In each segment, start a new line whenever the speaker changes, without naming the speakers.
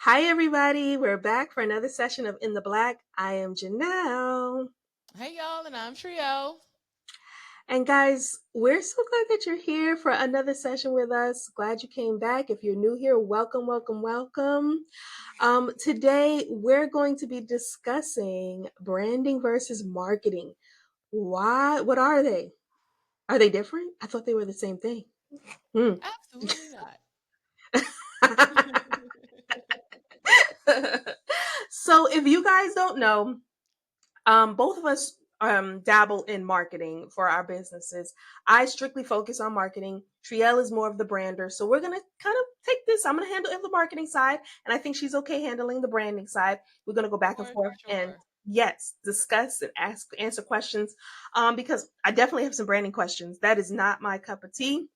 Hi, everybody. We're back for another session of In the Black. I am Janelle.
Hey y'all, and I'm Trio.
And guys, we're so glad that you're here for another session with us. Glad you came back. If you're new here, welcome, welcome, welcome. Today, we're going to be discussing branding versus marketing. Why? What are they? Are they different? I thought they were the same thing. Hmm.
Absolutely not.
So, if you guys don't know, both of us dabble in marketing for our businesses. I strictly focus on marketing. Trielle is more of the brander. So we're going to kind of take this. I'm going to handle the marketing side, and I think she's okay handling the branding side. We're going to go back and
For
forth and
sure.
yes, discuss and answer questions because I definitely have some branding questions. That is not my cup of tea.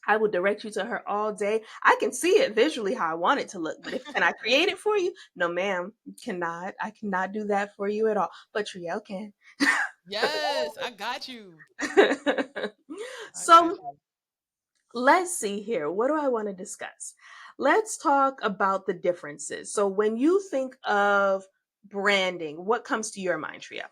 I will direct you to her all day. I can see it visually how I want it to look, but if can I create it for you? No, ma'am, you cannot. I cannot do that for you at all. But Trielle can.
Yes, I got you. I got
So
you.
let's see here. What do I want to discuss? Let's talk about the differences. So when you think of branding, what comes to your mind, Tria?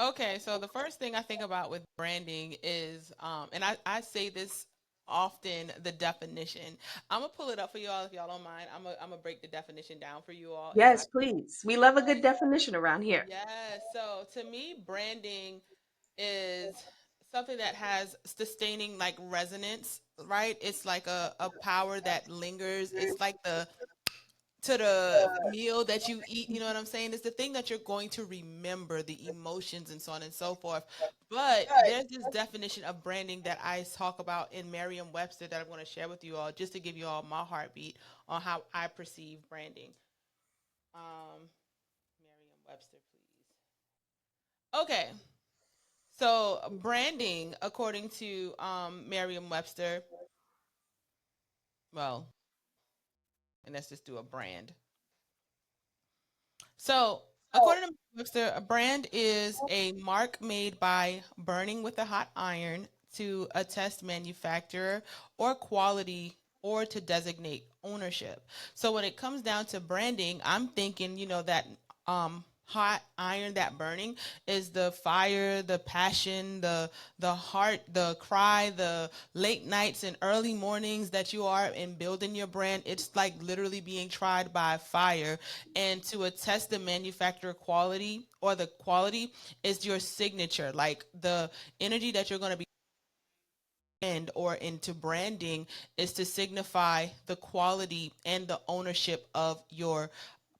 Okay, so the first thing I think about with branding is, and I say this often, the definition. I'm gonna pull it up for y'all if y'all don't mind. I'm gonna break the definition down for you all if I
Yes, please. We love a good
can.
definition around here.
Yeah, so to me, branding is something that has sustaining like resonance, right? It's like a power that lingers. It's like the to the meal that you eat, you know what I'm saying? It's the thing that you're going to remember, the emotions and so on and so forth. But there's this definition of branding that I talk about in Merriam-Webster that I'm going to share with you all just to give you all my heartbeat on how I perceive branding. Merriam-Webster, please. Okay. So branding, according to Merriam-Webster, well, and let's just do a brand. So, according to Webster, a brand is a mark made by burning with a hot iron to attest manufacturer or quality or to designate ownership. So when it comes down to branding, I'm thinking, that hot iron, that burning is the fire, the passion, the heart, the cry, the late nights and early mornings that you are in building your brand. It's like literally being tried by fire. And to attest the manufacturer quality or the quality is your signature, like the energy that you're going to be or into branding is to signify the quality and the ownership of your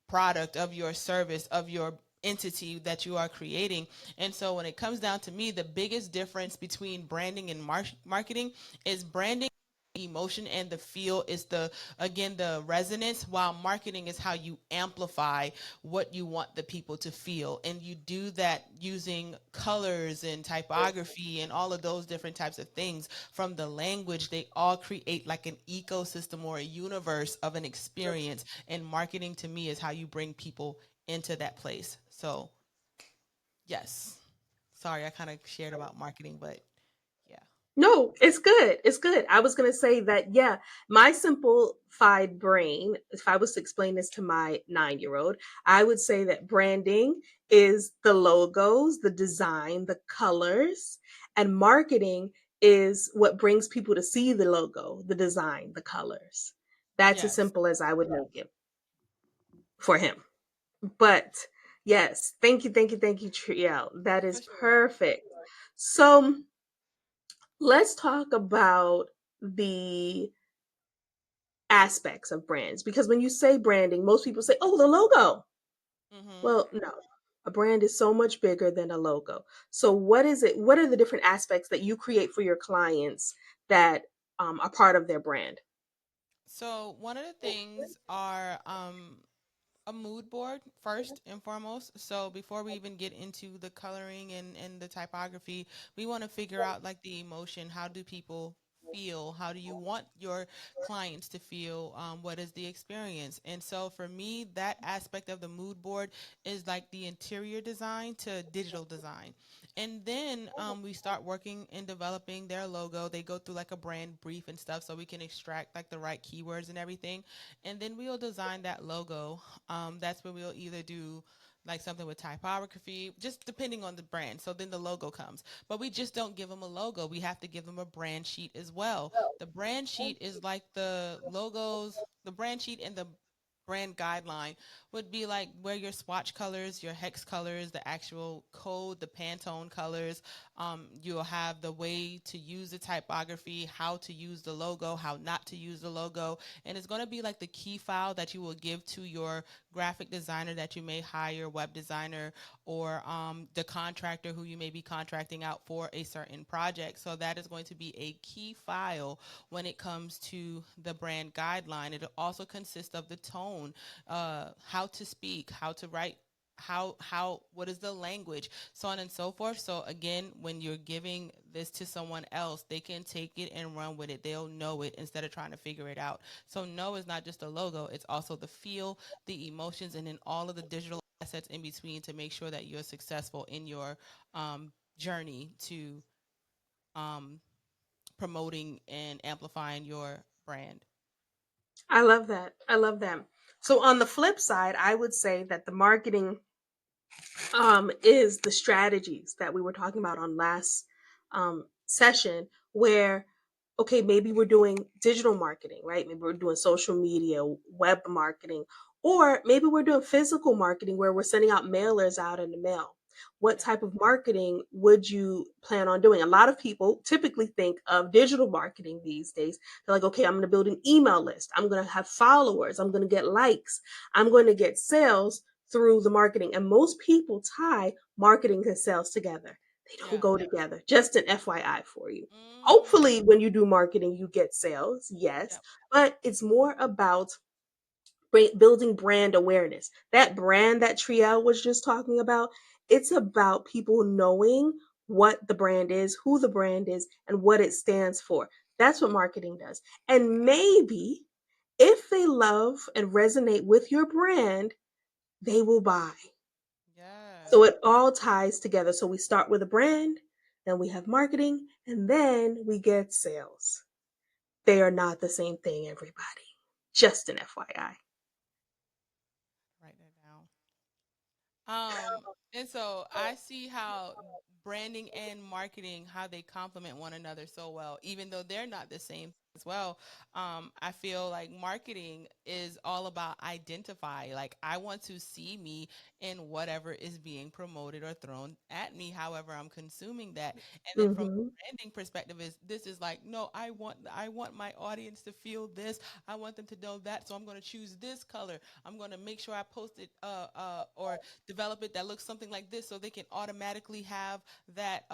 product, of your service, of your entity that you are creating. And so when it comes down to me, the biggest difference between branding and marketing is branding emotion and the feel is the again the resonance, while marketing is how you amplify what you want the people to feel, and you do that using colors and typography and all of those different types of things. From the language, they all create like an ecosystem or a universe of an experience, and marketing to me is how you bring people into that place. So yes, sorry, I kind of shared about marketing, but yeah.
No, it's good. It's good. I was going to say that, yeah, my simplified brain, if I was to explain this to my 9-year-old, I would say that branding is the logos, the design, the colors, and marketing is what brings people to see the logo, the design, the colors. That's as
Yes,
simple as I would make it for him. But yes, thank you, Triel. That
for
is
sure.
perfect. So, let's talk about the aspects of brands because when you say branding, most people say, "Oh, the logo."
Hmm.
Well, no. A brand is so much bigger than a logo. So, what is it? What are the different aspects that you create for your clients that are part of their brand?
So one of the things are a mood board first and foremost. So before we even get into the coloring and the typography, we want to figure out like the emotion. How do people feel? How do you want your clients to feel? What is the experience? And so for me, that aspect of the mood board is like the interior design to digital design. And then we start working and developing their logo. They go through like a brand brief and stuff so we can extract like the right keywords and everything. And then we'll design that logo. That's when we'll either do like something with typography, just depending on the brand. So then the logo comes. But we just don't give them a logo. We have to give them a brand sheet as well. The brand sheet is like the logos, the brand sheet and the brand guideline would be like where your swatch colors, your hex colors, the actual code, the Pantone colors. You'll have the way to use the typography, how to use the logo, how not to use the logo. And it's going to be like the key file that you will give to your graphic designer that you may hire, web designer, or the contractor who you may be contracting out for a certain project. So that is going to be a key file when it comes to the brand guideline. It'll also consist of the tone, how to speak, how to write, how what is the language, so on and so forth. So again, when you're giving this to someone else, they can take it and run with it. They'll know it instead of trying to figure it out. So no is not just a logo, it's also the feel, the emotions, and then all of the digital assets in between to make sure that you're successful in your journey to um, promoting and amplifying your brand.
I love that. I love that. So on the flip side, I would say that the marketing is the strategies that we were talking about on last session, where okay, maybe we're doing digital marketing, right? Maybe we're doing social media, web marketing, or maybe we're doing physical marketing where we're sending out mailers out in the mail. What
Yeah.
type of marketing would you plan on doing? A lot of people typically think of digital marketing these days. They're like, okay, I'm going to build an email list. I'm going to have followers. I'm going to get likes. I'm going to get sales through the marketing. And most people tie marketing and sales together. They don't
Yeah.
go together. Just an FYI for you.
Mm,
Hopefully, when you do marketing, you get sales, yes,
yep.
but it's more about building brand awareness. That brand that Triel was just talking about, it's about people knowing what the brand is, who the brand is, and what it stands for. That's what marketing does. And maybe if they love and resonate with your brand, they will buy.
Yes.
So it all ties together. So we start with a brand, then we have marketing, and then we get sales. They are not the same thing, everybody. Just an FYI.
Write that down. And so I see how branding and marketing, how they complement one another so well, even though they're not the same as well. I feel like marketing is all about identify. Like I want to see me in whatever is being promoted or thrown at me, however I'm consuming that. And then from
Hmm.
a branding perspective is this is like, no, I want my audience to feel this. I want them to know that. So I'm going to choose this color. I'm going to make sure I post it or develop it that looks something like this so they can automatically have that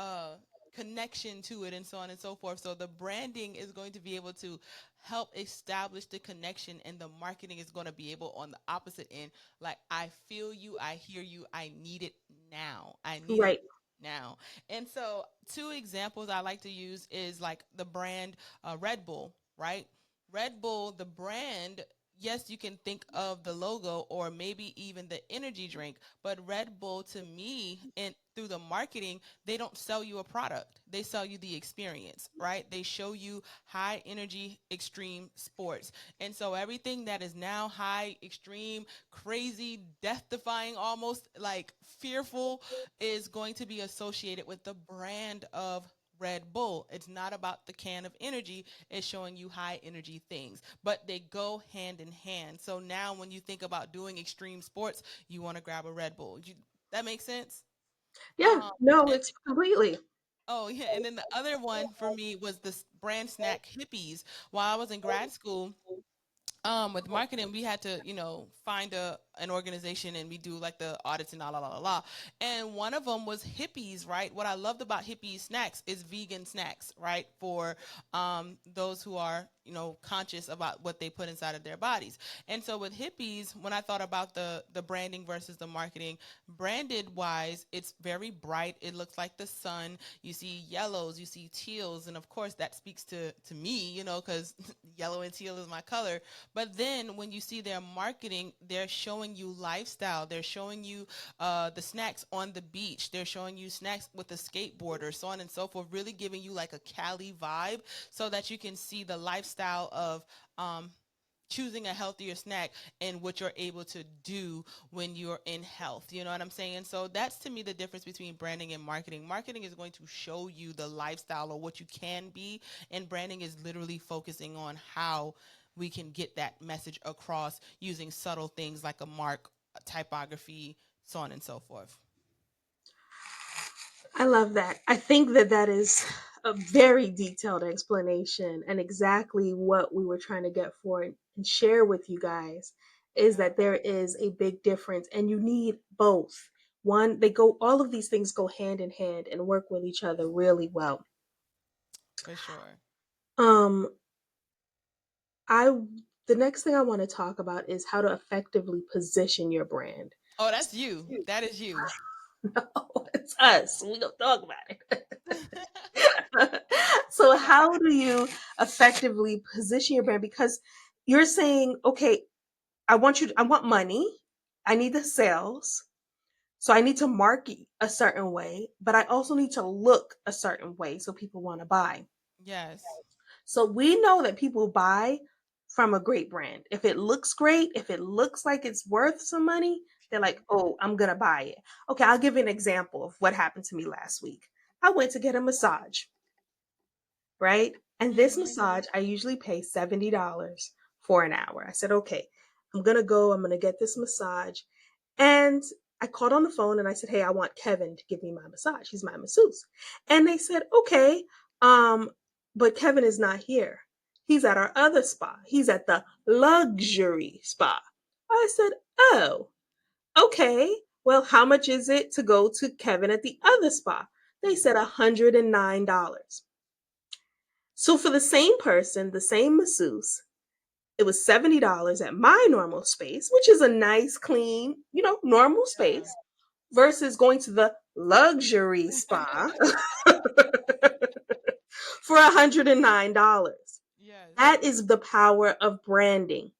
connection to it and so on and so forth. So the branding is going to be able to help establish the connection, and the marketing is going to be able on the opposite end, like I feel you, I hear you, I need it now, I need it
Right.
now. And so two examples I like to use is like the brand Red Bull, right? Red Bull, the brand, yes, you can think of the logo or maybe even the energy drink, but Red Bull to me, and through the marketing, they don't sell you a product. They sell you the experience, right? They show you high energy extreme sports. And so everything that is now high, extreme, crazy, death defying, almost like fearful is going to be associated with the brand of Red Bull. It's not about the can of energy, it's showing you high energy things, but they go hand in hand. So now when you think about doing extreme sports, you want to grab a Red Bull. That makes sense?
Yeah.
Um,
No,
and
it's completely.
oh yeah, and then the other one for me was the brand snack Hippies. While I was in grad school, with marketing, we had to, find an organization and we do like the audits and la. And one of them was Hippies, right? What I loved about Hippie Snacks is vegan snacks, right? For those who are, conscious about what they put inside of their bodies. And so with Hippies, when I thought about the branding versus the marketing, branded wise, it's very bright. It looks like the sun. You see yellows, you see teals, and of course that speaks to me, because yellow and teal is my color. But then when you see their marketing, they're showing you lifestyle. They're showing you the snacks on the beach. They're showing you snacks with a skateboarder, so on and so forth, really giving you like a Cali vibe so that you can see the lifestyle of choosing a healthier snack and what you're able to do when you're in health. You know what I'm saying? So that's to me the difference between branding and marketing. Marketing is going to show you the lifestyle or what you can be, and branding is literally focusing on how we can get that message across using subtle things like a mark, a typography, so on and so forth.
I love that. I think that that is a very detailed explanation, and exactly what we were trying to get for and share with you guys is
Yeah,
that there is a big difference, and you need both. One, all of these things go hand in hand and work with each other really well.
for sure.
Um, I the next thing I want to talk about is how to effectively position your brand.
Oh, that's you. That is you.
No, it's us. We don't talk about it. So how do you effectively position your brand? Because you're saying, okay, I want money. I need the sales. So I need to market a certain way, but I also need to look a certain way so people want to buy.
Yes.
So we know that people buy from a great brand. If it looks great, if it looks like it's worth some money, they're like,
True.
oh, I'm going to buy it. Okay, I'll give you an example of what happened to me last week. I went to get a massage, right? And this
Mm-hmm.
massage, I usually pay $70 for an hour. I said, okay, I'm going to get this massage. And I called on the phone and I said, hey, I want Kevin to give me my massage. He's my masseuse. And they said, okay, um, but Kevin is not here. He's at our other spa. He's at the luxury spa. I said, oh, okay. Well, how much is it to go to Kevin at the other spa? They said $109. So for the same person, the same masseuse, it was $70 at my normal space, which is a nice, clean, normal
Yeah.
space, versus going to the luxury spa for $109.
Yes.
That is the power of branding.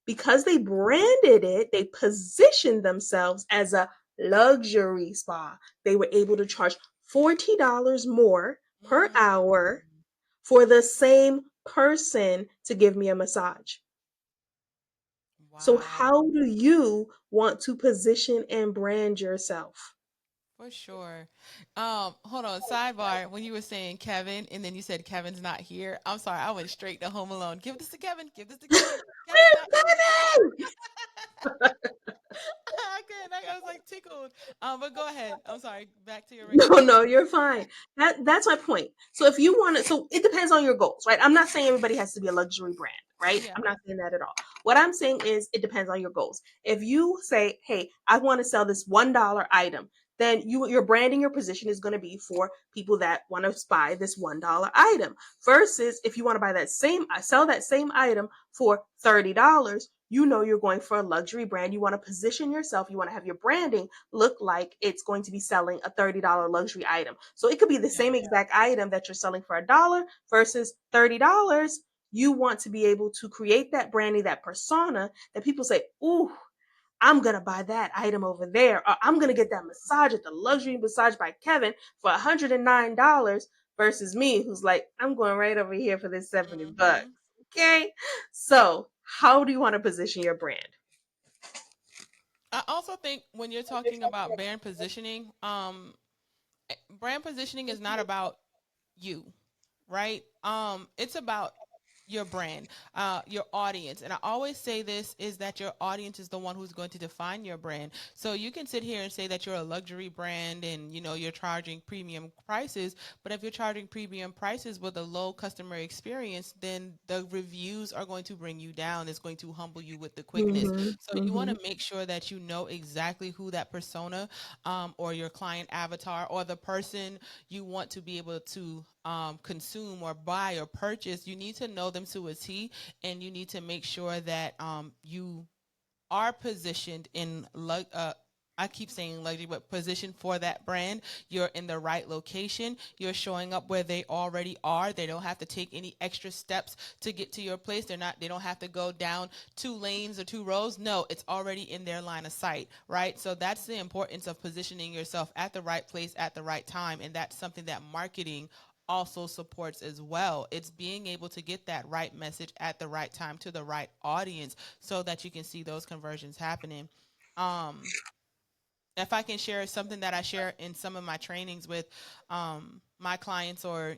Because they branded it, they positioned themselves as a luxury spa. They were able to charge $40 more per hour
Mm.
for the same person to give me a massage. So,
Wow.
how do you want to position and brand yourself?
For sure. Hold on. Sidebar. When you were saying Kevin, and then you said Kevin's not here. I'm sorry. I went straight to Home Alone. Give this to Kevin. Give this to Kevin. Kevin's
Where's
not here.
Kevin?
I couldn't. I was like tickled. But go ahead. I'm sorry. Back to your
No,
regular
no,
question.
you're fine. That's my point. So if you want to, so it depends on your goals, right? I'm not saying everybody has to be a luxury brand, right?
Yeah.
I'm not saying that at all. What I'm saying is it depends on your goals. If you say, "Hey, I want to sell this $1 item," then your branding, your position is going to be for people that want to buy this $1 item. Versus if you want to sell that same item for $30, you're going for a luxury brand. You want to position yourself. You want to have your branding look like it's going to be selling a $30 luxury item. So it could be the
Yeah.
same exact item that you're selling for $1 versus $30. You want to be able to create that branding, that persona that people say, ooh, I'm going to buy that item over there. Or I'm going to get that massage at the luxury massage by Kevin for $109 versus me, who's like, I'm going right over here for this 70 bucks.
Mm-hmm.
Okay. So, how do you want to position your brand?
I also think when you're talking about brand positioning is not about you, right? It's about your brand, your audience. And I always say this is that your audience is the one who's going to define your brand. So you can sit here and say that you're a luxury brand and you're charging premium prices, but if you're charging premium prices with a low customer experience, then the reviews are going to bring you down. It's going to humble you with the quickness.
Mhm.
So you want
Mhm.
to make sure that you know exactly who that persona, or your client avatar, or the person you want to be able to consume or buy or purchase. You need to know them to a T, and you need to make sure that you are positioned in I keep saying luxury, but positioned for that brand. You're in the right location. You're showing up where they already are. They don't have to take any extra steps to get to your place. They don't have to go down 2 lanes or 2 rows. No, it's already in their line of sight, right? So that's the importance of positioning yourself at the right place at the right time. And that's something that marketing also supports as well. It's being able to get that right message at the right time to the right audience so that you can see those conversions happening. Um, if I can share something that I share in some of my trainings with my clients, or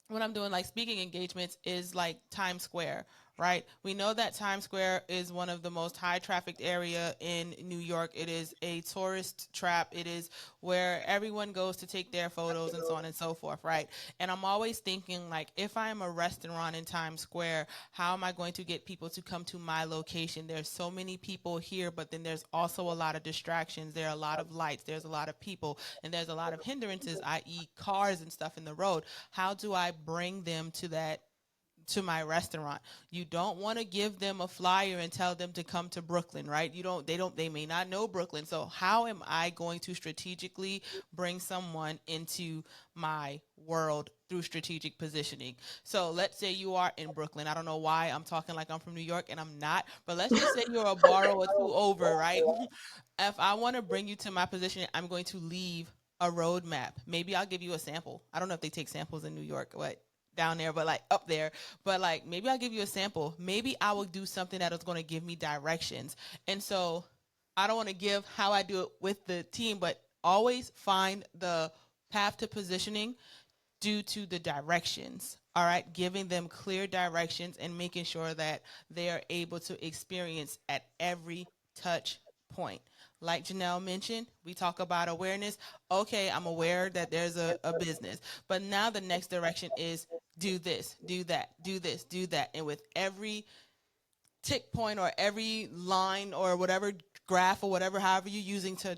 when I'm doing like speaking engagements, is like Times Square, right? We know that Times Square is one of the most high trafficked area in New York. It is a tourist trap. It is where everyone goes to take their photos and so on and so forth, right? And I'm always thinking, like, if I am a restaurant in Times Square, how am I going to get people to come to my location? There's so many people here, but then there's also a lot of distractions. There are a lot of lights. There's a lot of people, and there's a lot of hindrances, i.e., cars and stuff in the road. How do I bring them to my restaurant? You don't want to give them a flyer and tell them to come to Brooklyn, right? They may not know Brooklyn. So how am I going to strategically bring someone into my world through strategic positioning? So let's say you are in Brooklyn. I don't know why I'm talking like I'm from New York, and I'm not, but let's just say you're a borough or two over, right? If I want to bring you to my position, I'm going to leave a roadmap. Maybe I'll give you a sample. I don't know if they take samples in New York, but down there, but like up there. But like maybe I'll give you a sample. Maybe I will do something that is going to give me directions. And so I don't want to give how I do it with the team, but always find the path to positioning due to the directions. All right, giving them clear directions and making sure that they are able to experience at every touch point. Like Janelle mentioned, we talk about awareness. Okay, I'm aware that there's a business, but now the next direction is do this, do that, do this, do that. And with every tick point or every line or whatever graph or whatever, however you're using to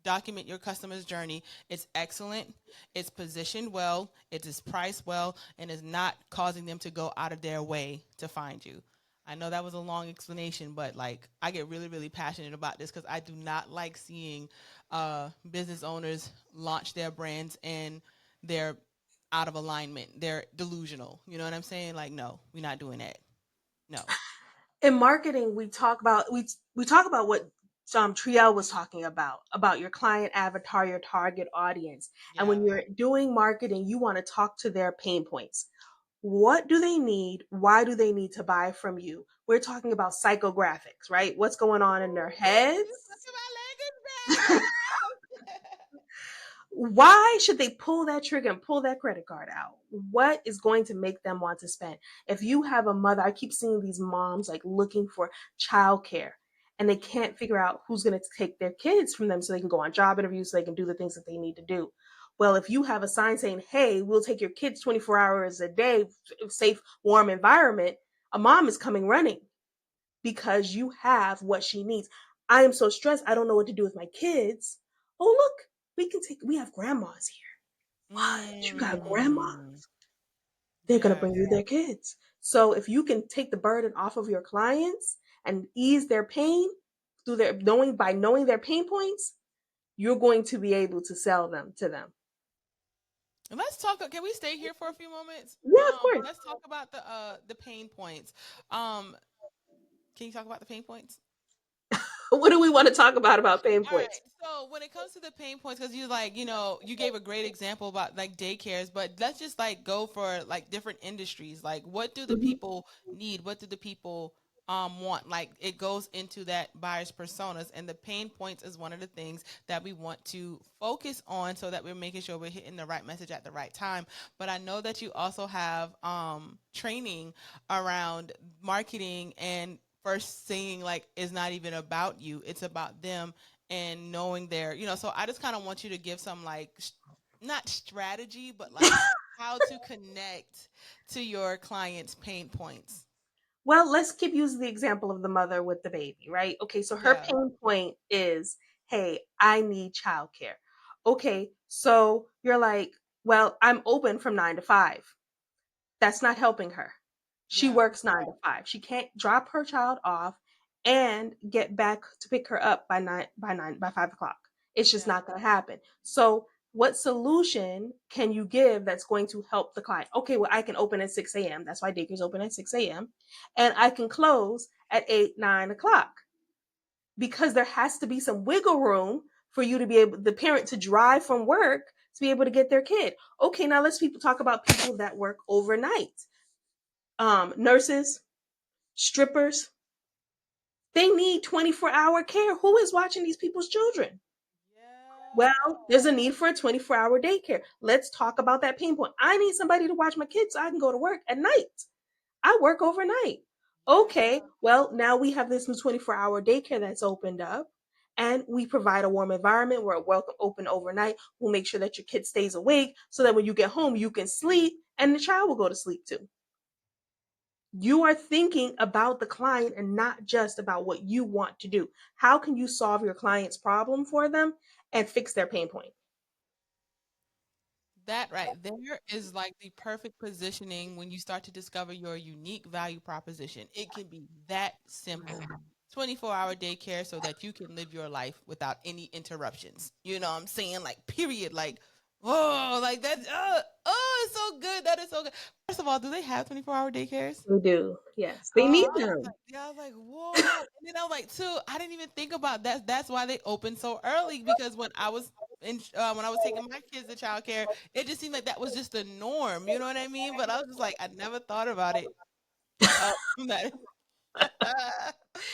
document your customer's journey, it's excellent, it's positioned well, it is priced well, and is not causing them to go out of their way to find you. I know that was a long explanation, but like I get really, really passionate about this because I do not like seeing business owners launch their brands and they're out of alignment. They're delusional. You know what I'm saying? Like, no, we're not doing that. No.
In marketing, we talk about what Triel was talking about your client avatar, your target audience. And
Yeah.
when you're doing marketing, you want to talk to their pain points. What do they need? Why do they need to buy from you? We're talking about psychographics, right? What's going on in their
You
heads?
talking about language now?
Why should they pull that trigger and pull that credit card out? What is going to make them want to spend? If you have a mother, I keep seeing these moms like looking for childcare and they can't figure out who's going to take their kids from them so they can go on job interviews, so they can do the things that they need to do. Well, if you have a sign saying, hey, we'll take your kids 24 hours a day, safe, warm environment, a mom is coming running because you have what she needs. I am so stressed. I don't know what to do with my kids. Oh, look, we have grandmas here. What? You got grandmas?
Mm,
They're going to bring
yes.
you their kids. So if you can take the burden off of your clients and ease their pain through their knowing their pain points, you're going to be able to sell them to them.
And let's talk. Can we stay here for a few moments?
Yeah, of course.
Let's talk about the pain points. Um, can you talk about the pain points?
What do we want to talk about pain
All right.
points?
So when it comes to the pain points, because you like, you gave a great example about like daycares, but let's just like go for like different industries. Like, what do the
Mhm.
people need? What do the people want. Like it goes into that buyer's personas, and the pain points is one of the things that we want to focus on so that we're making sure we're hitting the right message at the right time. But I know that you also have training around marketing, and first saying like it's not even about you, it's about them, and knowing their, so I just kind of want you to give some like not strategy, but like how to connect to your clients' pain points.
Well, let's keep using the example of the mother with the baby, right? Okay, so her
Yeah.
pain point is, hey, I need childcare. Okay, so you're like, well, I'm open from 9 to 5. That's not helping her. She
Yeah.
works 9 to 5. She can't drop her child off and get back to pick her up by 5 o'clock. It's just
Yeah.
not going to happen. So, what solution can you give that's going to help the client? Okay, well, I can open at 6 a.m. That's why daycare's open at 6 a.m. And I can close at 8, 9 o'clock, because there has to be some wiggle room for you to be able, the parent to drive from work to be able to get their kid. Okay, now let's people talk about people that work overnight. Nurses, strippers, they need 24-hour care. Who is watching these people's children? Well,
Yeah.
there's a need for a 24-hour daycare. Let's talk about that pain point. I need somebody to watch my kids so I can go to work at night. I work overnight. Okay,
Yeah.
well, now we have this new 24-hour daycare that's opened up, and we provide a warm environment. We're welcome open overnight. We'll make sure that your kid stays awake so that when you get home, you can sleep and the child will go to sleep too. You are thinking about the client and not just about what you want to do. How can you solve your client's problem for them and fix their pain point?
That right there is like the perfect positioning when you start to discover your unique value proposition. It can be that simple. 24-hour daycare so that you can live your life without any interruptions. You know what I'm saying? Like, period. Like, oh, like that. Oh, it's so good. That is so good. First of all, do they have 24-hour daycares?
They do. Yes, they
Oh,
need
I was like,
them.
yeah, I was like, whoa. And then I was like, too, I didn't even think about that. That's why they opened so early, because when I was taking my kids to childcare, it just seemed like that was just the norm. You know what I mean? But I was just like, I never thought about it. Uh, that.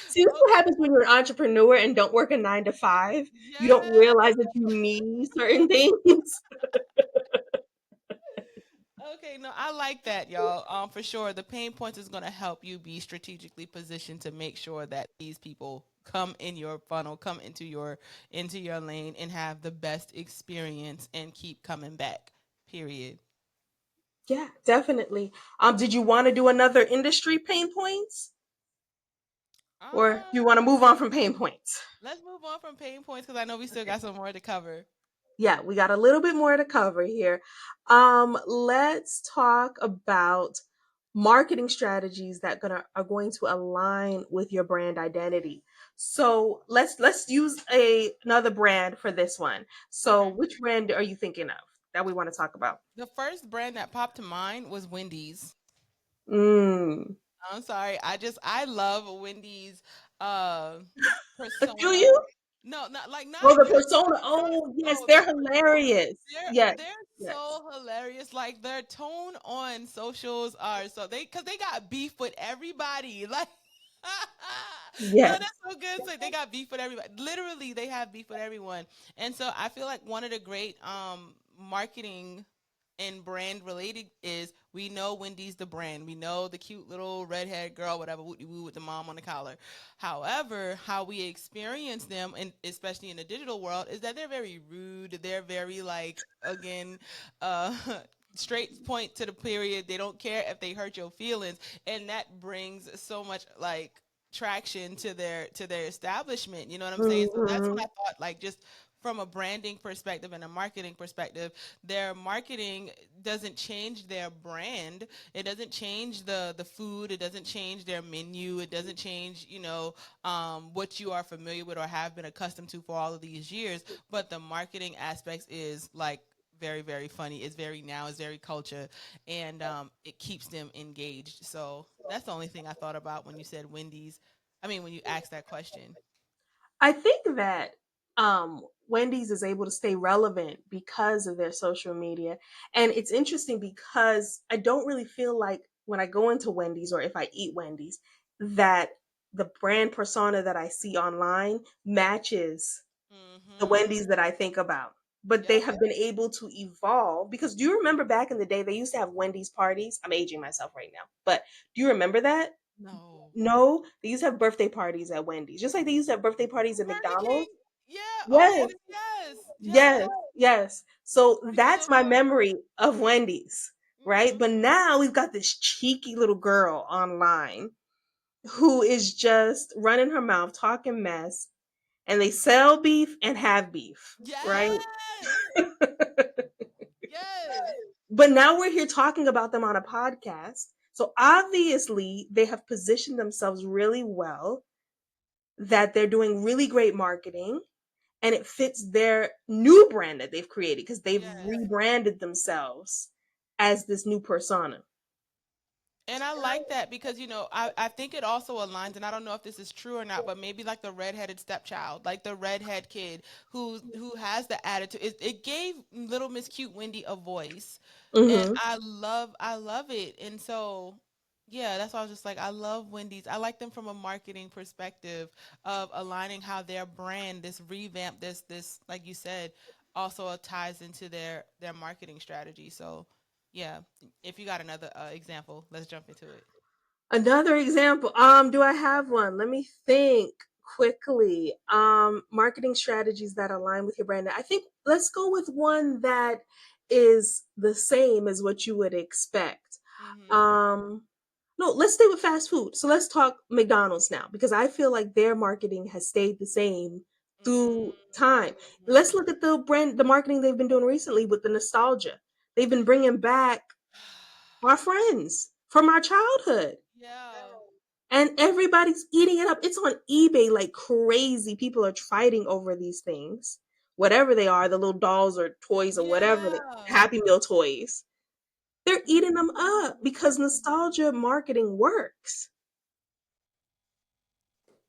See, this is what
Okay.
happens when you're an entrepreneur and don't work a 9 to 5. You don't
Yeah.
realize that you need certain things.
Okay, no, I like that, y'all. For sure, the pain points is going to help you be strategically positioned to make sure that these people come in your funnel, come into your lane, and have the best experience and keep coming back. Period.
Yeah, definitely. Did you want to do another industry pain points, or do you
Um,
want to move on from pain points?
let's move on from pain points because I know we still got some more to cover.
Yeah, we got a little bit more to cover here. Let's talk about marketing strategies that are going to align with your brand identity. So let's use another brand for this one. So
Okay.
which brand are you thinking of that we want to talk about?
The first brand that popped to mind was Wendy's.
Mm.
I'm sorry. I love Wendy's uh
Do
persona.
you?
No, not
Oh, the
even
persona.
not
Oh, yes,
no, the
they're
persona.
hilarious.
They're
Yes,
they're
yes,
so hilarious. Like their tone on socials are so because they got beef with everybody. Like oh,
yes.
that's so good. So they got beef with everybody. Literally, they have beef with everyone. And so I feel like one of the great marketing and brand related is we know Wendy's the brand. We know the cute little redhead girl, whatever, woo with the mom on the collar. However, how we experience them, and especially in the digital world, is that they're very rude. They're very like again, uh, straight point to the period. They don't care if they hurt your feelings, and that brings so much like traction to their establishment. You know what I'm saying? So that's
Hmm.
what I thought. Like just from a branding perspective and a marketing perspective, their marketing doesn't change their brand. It doesn't change the food. It doesn't change their menu. It doesn't change, what you are familiar with or have been accustomed to for all of these years. But the marketing aspects is like very, very funny. It's very now. It's very culture, and it keeps them engaged. So that's the only thing I thought about when you said Wendy's. I mean, when you asked that question.
I think that Wendy's is able to stay relevant because of their social media. And it's interesting because I don't really feel like when I go into Wendy's or if I eat Wendy's that the brand persona that I see online matches the
Mm-hmm.
Wendy's that I think about. But they
Yep.
have been able to evolve because do you remember back in the day they used to have Wendy's parties? I'm aging myself right now, but do you remember that?
No.
No, they used to have birthday parties at Wendy's, just like they used to have birthday parties at
Burger
McDonald's.
King. Yeah. Oh
Yes,
yes.
yes,
Yes.
yes. So
Because
that's
of
my memory of Wendy's, right?
mm-hmm.
But now we've got this cheeky little girl online who is just running her mouth, talking mess, and they sell beef and have beef, right?
Yes. Yes.
But now we're here talking about them on a podcast. So obviously, they have positioned themselves really well, that they're doing really great marketing, and it fits their new brand that they've created because they've
Yes.
rebranded themselves as this new persona.
And I like that because, I think it also aligns, and I don't know if this is true or not, but maybe like the redheaded stepchild, like the redhead kid who has the attitude. It gave little Miss Cute Wendy a voice. And
Hmm.
I love it. And so, yeah, that's why I was just like, I love Wendy's. I like them from a marketing perspective of aligning how their brand, this revamp, this, like you said, also ties into their marketing strategy. So, yeah, if you got another example, let's jump into it.
Another example. Do I have one? Let me think quickly. Marketing strategies that align with your brand. I think let's go with one that is the same as what you would expect.
Mm-hmm.
Um, no, let's stay with fast food. So let's talk McDonald's now because I feel like their marketing has stayed the same through time. Let's
Mm-hmm.
look at the marketing they've been doing recently with the nostalgia. They've been bringing back our friends from our childhood,
Yeah.
and everybody's eating it up. It's on eBay like crazy. People are fighting over these things, whatever they are, the little dolls or toys or whatever, the
Yeah.
Happy Meal toys. They're eating them up because
Mm-hmm.
nostalgia marketing works.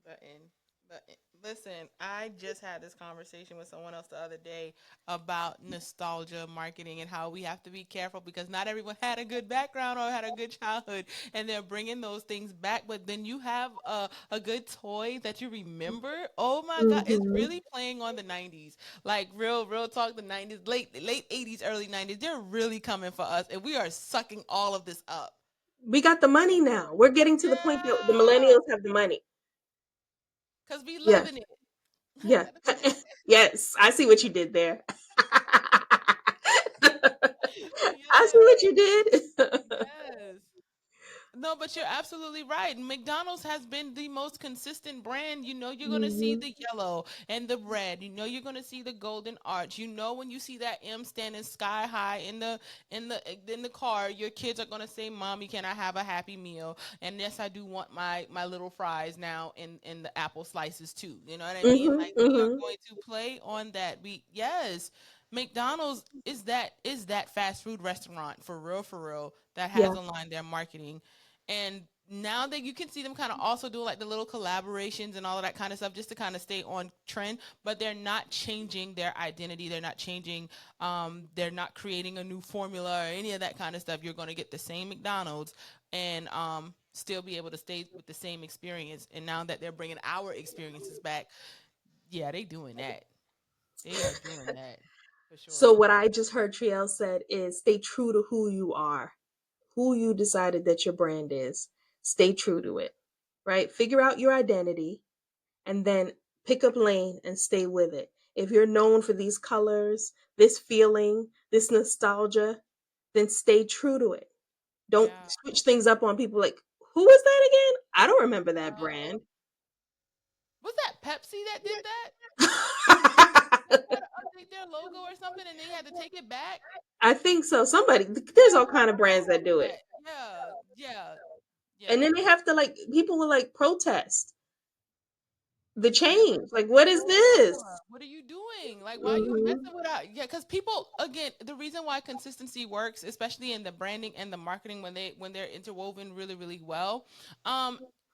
Button. Button. Listen, I just had this conversation with someone else the other day about nostalgia marketing and how we have to be careful because not everyone had a good background or had a good childhood, and they're bringing those things back. But then you have a good toy that you remember. Oh my God, it's
Hmm.
really playing on the '90s, like real talk. The '90s, late '80s, early '90s. They're really coming for us, and we are sucking all of this up.
We got the money now. We're getting to the point that the
Yeah,
millennials have the money.
cause we
Yes,
loving it.
yeah. Yes, I see what you did there. I see
Yes,
what you did.
yes. No, but you're absolutely right. McDonald's has been the most consistent brand. You're going to see
Hmm.
the yellow and the red. You're going to see the golden arch. When you see that M standing sky high in the car, your kids are going to say, "Mommy, can I have a Happy Meal?" And yes, I do want my little fries now in the apple slices too. You know what I mean?
Hmm.
Like we are
Hmm.
going to play on that. Yes. McDonald's is that fast food restaurant for real that
Yeah.
has aligned their marketing, and now that you can see them kind of also do like the little collaborations and all of that kind of stuff just to kind of stay on trend, but they're not changing their identity. They're not changing. They're not creating a new formula or any of that kind of stuff. You're going to get the same McDonald's and still be able to stay with the same experience. And now that they're bringing our experiences back, yeah, they doing that. They are doing that for
So
sure.
what I just heard Triel said is stay true to who you are, who you decided that your brand is. Stay true to it, right? Figure out your identity and then pick up lane and stay with it. If you're known for these colors, this feeling, this nostalgia, then stay true to it. Don't
Yeah.
switch things up on people like, who was that again? I don't remember that
Uh,
brand.
was that Pepsi that did that? They tried to update their logo or something, and they had to take it back.
I think so. Somebody, there's all
Yeah,
kind of
I
brands that
remember
do it.
that. Yeah, yeah,
And
yeah,
then they have to like, people will like protest the
yeah.
change. Like, what is this?
What are you doing? Like, why are you
Hmm.
messing with our? Yeah, because people again, the reason why consistency works, especially in the branding and the marketing when they're interwoven really, really well.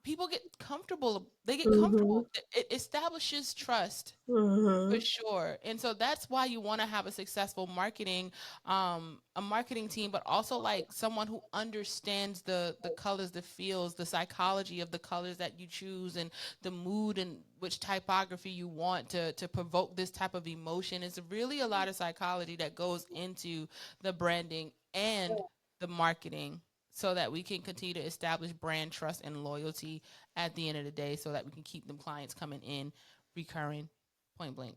people get comfortable. They get
Mm-hmm.
comfortable. It establishes trust for
Mm-hmm.
sure. And so that's why you want to have a successful marketing, a marketing team, but also like someone who understands the colors, the feels, the psychology of the colors that you choose, and the mood and which typography you want to provoke this type of emotion. It's really a lot of psychology that goes into the branding and the marketing, so that we can continue to establish brand trust and loyalty at the end of the day, so that we can keep them clients coming in recurring. Point blank.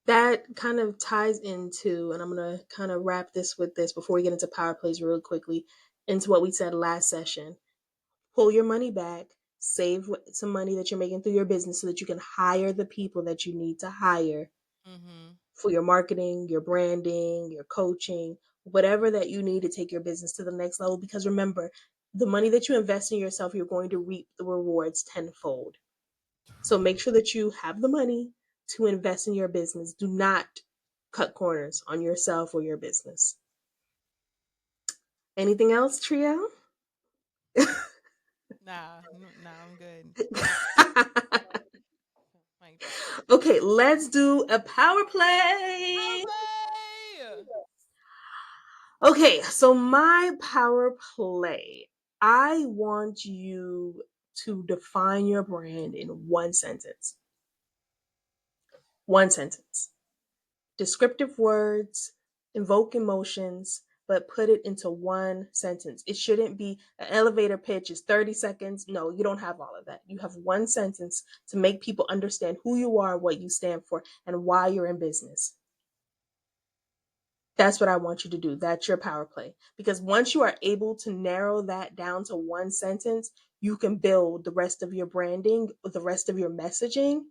That kind of ties into, and I'm going to kind of wrap this with this before we get into power plays real quickly, into what we said last session. Pull your money back, save some money that you're making through your business so that you can hire the people that you need to hire
Mm-hmm.
for your marketing, your branding, your coaching, whatever that you need to take your business to the next level. Because remember, the money that you invest in yourself, you're going to reap the rewards tenfold. So make sure that you have the money to invest in your business. Do not cut corners on yourself or your business. Anything else, Trio?
Nah, I'm good. Mic drop.
Okay, let's do a power
Power
play.
play.
Okay, so my power play, I want you to define your brand in one sentence. One sentence. Descriptive words, invoke emotions, but put it into one sentence. It shouldn't be an elevator pitch is 30 seconds. No, you don't have all of that. You have one sentence to make people understand who you are, what you stand for, and why you're in business. That's what I want you to do. That's your power play. Because once you are able to narrow that down to one sentence, you can build the rest of your branding, the rest of your messaging,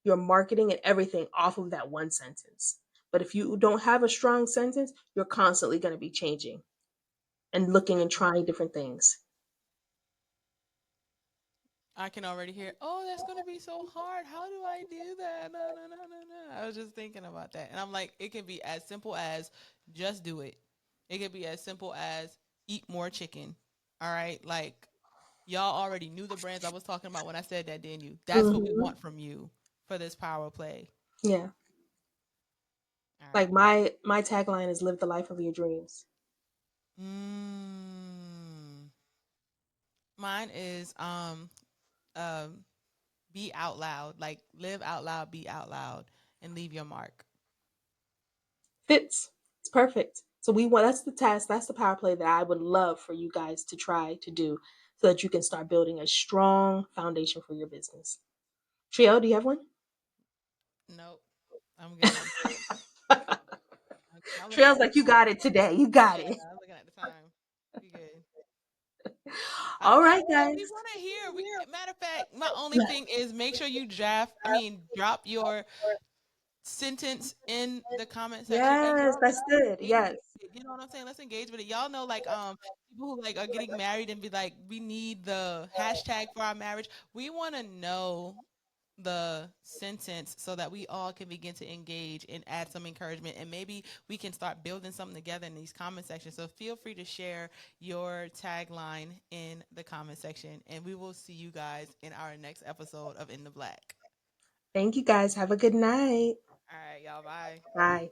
your marketing, and everything off of that one sentence. But if you don't have a strong sentence, you're constantly going to be changing and looking and trying different things.
I can already hear, oh, that's going to be so hard. How do I do that? No, no, no, no, no. I was just thinking about that. And I'm like, it can be as simple as just do it. It could be as simple as eat more chicken. All right. Like, y'all already knew the brands I was talking about when I said that, didn't you? That's what we
Hmm.
want from you for this power play.
Yeah.
All
Like
right.
my tagline is live the life of your dreams.
Mm. Mine is um be out loud, like live out loud, be out loud, and leave your mark.
Fits. It's perfect. So we want that's the task, that's the power play that I would love for you guys to try to do so that you can start building a strong foundation for your business. Trio, do you have one?
Nope, I'm good. I'm looking
Trio's
at the
like, you
time.
got it today. You got
Yeah,
it.
I'm looking at the time. We good. I'm
All
like,
right,
yeah, we
guys.
want to hear. Matter of fact, my only thing is make sure you drop your sentence in the comment section, and
Yes,
y'all,
that's
let's
good.
engage
Yes.
with it. You know what I'm saying? Let's engage with it. Y'all know, like, people who like are getting married and be like, we need the hashtag for our marriage. We want to know the sentence so that we all can begin to engage and add some encouragement, and maybe we can start building something together in these comment sections. So feel free to share your tagline in the comment section, and we will see you guys in our next episode of In the Black.
Thank you guys. Have a good night.
All right, y'all, bye.
Bye.